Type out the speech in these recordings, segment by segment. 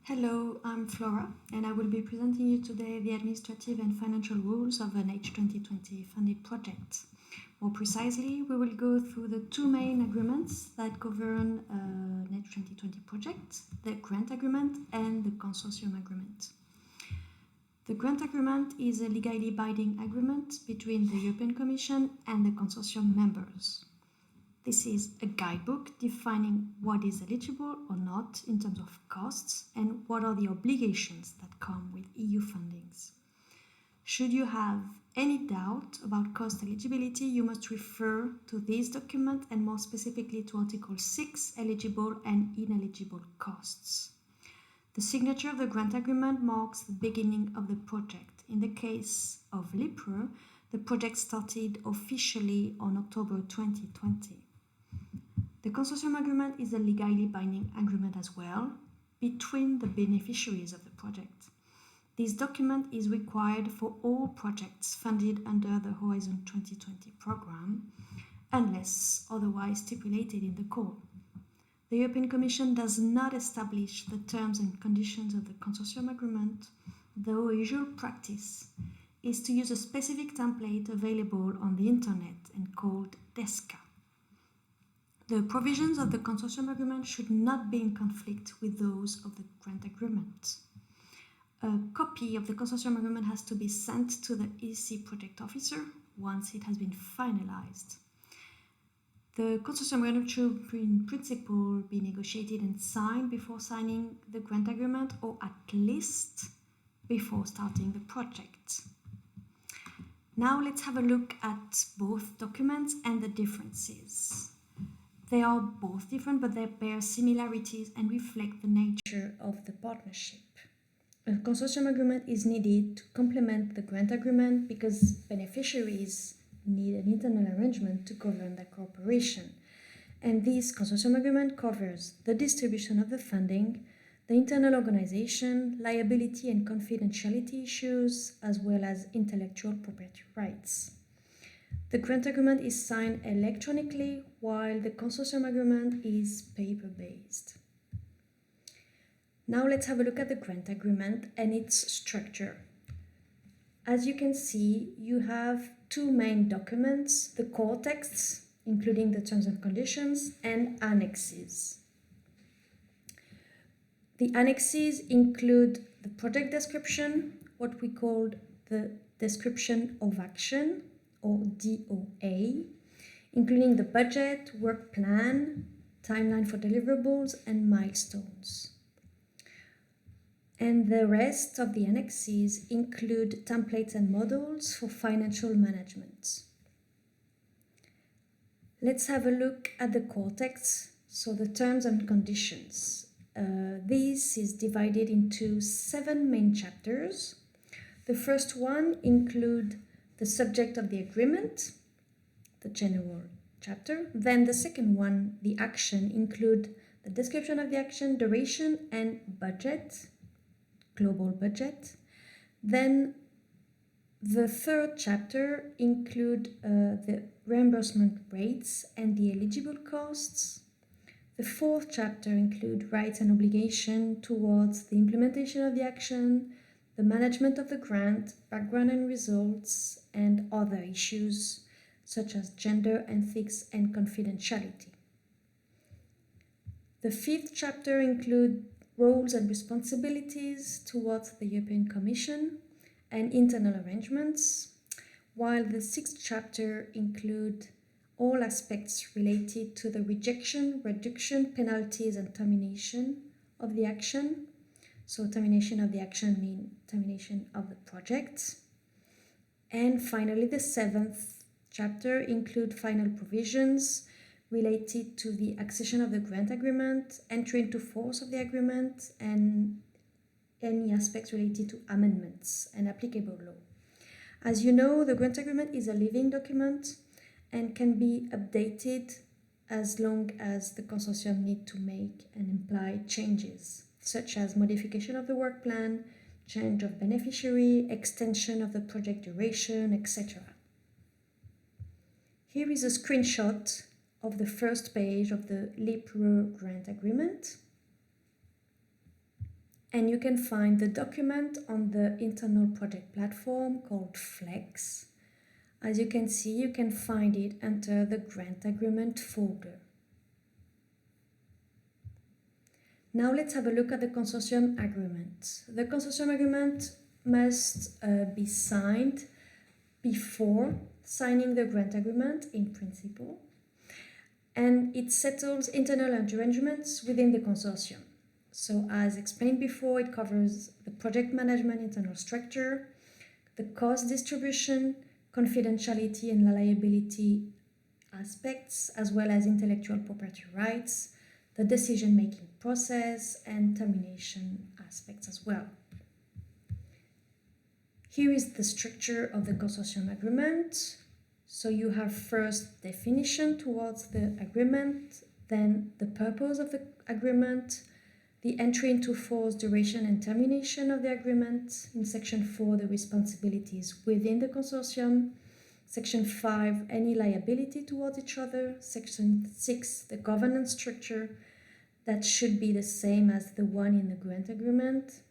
Hello, I'm Flora, and I will be presenting you today the administrative and financial rules of an H2020 funded project. More precisely, we will go through the two main agreements that govern an H2020 project, the grant agreement and the consortium agreement. The grant agreement is a legally binding agreement between the European Commission and the consortium members. This is a guidebook defining what is eligible or not in terms of costs and what are the obligations that come with EU fundings. Should you have any doubt about cost eligibility, you must refer to this document and more specifically to Article 6, eligible and ineligible costs. The signature of the grant agreement marks the beginning of the project. In the case of LIPRE, the project started officially on October 2020. The consortium agreement is a legally binding agreement as well between the beneficiaries of the project. This document is required for all projects funded under the Horizon 2020 program, unless otherwise stipulated in the call. The European Commission does not establish the terms and conditions of the consortium agreement, though a usual practice is to use a specific template available on the internet and called DESCA. The provisions of the consortium agreement should not be in conflict with those of the grant agreement. A copy of the consortium agreement has to be sent to the EC project officer once it has been finalized. The consortium agreement should in principle be negotiated and signed before signing the grant agreement, or at least before starting the project. Now let's have a look at both documents and the differences. They are both different, but they bear similarities and reflect the nature of the partnership. A consortium agreement is needed to complement the grant agreement because beneficiaries need an internal arrangement to govern their cooperation. And this consortium agreement covers the distribution of the funding, the internal organization, liability and confidentiality issues, as well as intellectual property rights. The grant agreement is signed electronically, while the consortium agreement is paper-based. Now let's have a look at the grant agreement and its structure. As you can see, you have two main documents, the core texts, including the terms and conditions, and annexes. The annexes include the project description, what we call the description of action, or DOA, including the budget, work plan, timeline for deliverables, and milestones. And the rest of the annexes include templates and models for financial management. Let's have a look at the core text, so the terms and conditions. This is divided into 7 main chapters. The first one includes the subject of the agreement, the general chapter. Then the second one, the action, include the description of the action, duration, and budget, global budget. Then the third chapter include the reimbursement rates and the eligible costs. The fourth chapter include rights and obligation towards the implementation of the action, the management of the grant, background and results, and other issues such as gender, ethics, and confidentiality. The fifth chapter includes roles and responsibilities towards the European Commission and internal arrangements, while the sixth chapter includes all aspects related to the rejection, reduction, penalties, and termination of the action. So termination of the action means termination of the project. And finally, the seventh chapter includes final provisions related to the accession of the grant agreement, entry into force of the agreement, and any aspects related to amendments and applicable law. As you know, the grant agreement is a living document and can be updated as long as the consortium need to make and imply changes, such as modification of the work plan, change of beneficiary, extension of the project duration, etc. Here is a screenshot of the first page of the LIPRE grant agreement. And you can find the document on the internal project platform called Flex. As you can see, you can find it under the grant agreement folder. Now let's have a look at the consortium agreement. The consortium agreement must be signed before signing the grant agreement in principle, and it settles internal arrangements within the consortium. So as explained before, it covers the project management internal structure, the cost distribution, confidentiality and liability aspects, as well as intellectual property rights, the decision-making process, and termination aspects as well. Here is the structure of the consortium agreement. So you have first definition towards the agreement, then the purpose of the agreement, the entry into force, duration, and termination of the agreement. In Section 4, the responsibilities within the consortium. Section 5, any liability towards each other. Section 6, the governance structure that should be the same as the one in the grant agreement.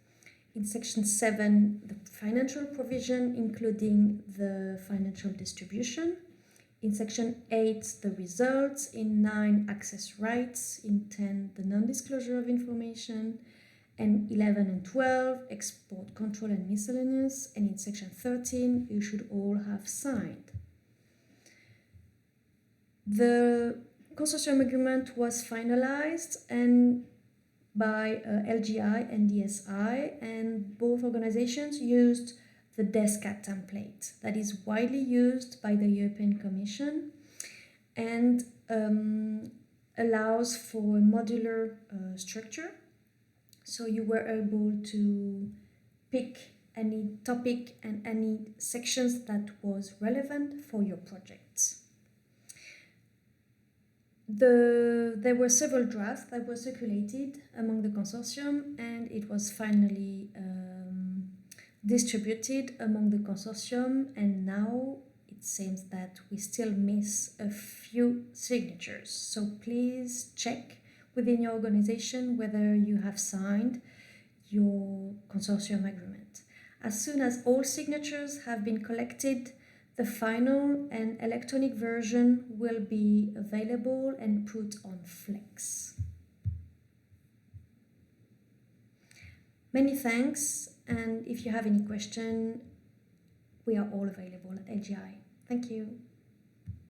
In Section 7, the financial provision, including the financial distribution. In Section 8, the results. In 9, access rights. In 10, the non-disclosure of information. And 11 and 12, export control and miscellaneous. And in Section 13, you should all have signed. The consortium agreement was finalized and by LGI and DSI, and both organizations used the DESCA template that is widely used by the European Commission and allows for a modular structure. So you were able to pick any topic and any sections that was relevant for your projects. There were several drafts that were circulated among the consortium, and it was finally distributed among the consortium, and now it seems that we still miss a few signatures. So please check within your organization whether you have signed your consortium agreement. As soon as all signatures have been collected, the final and electronic version will be available and put on Flex. Many thanks, and if you have any question, we are all available at LGI. Thank you.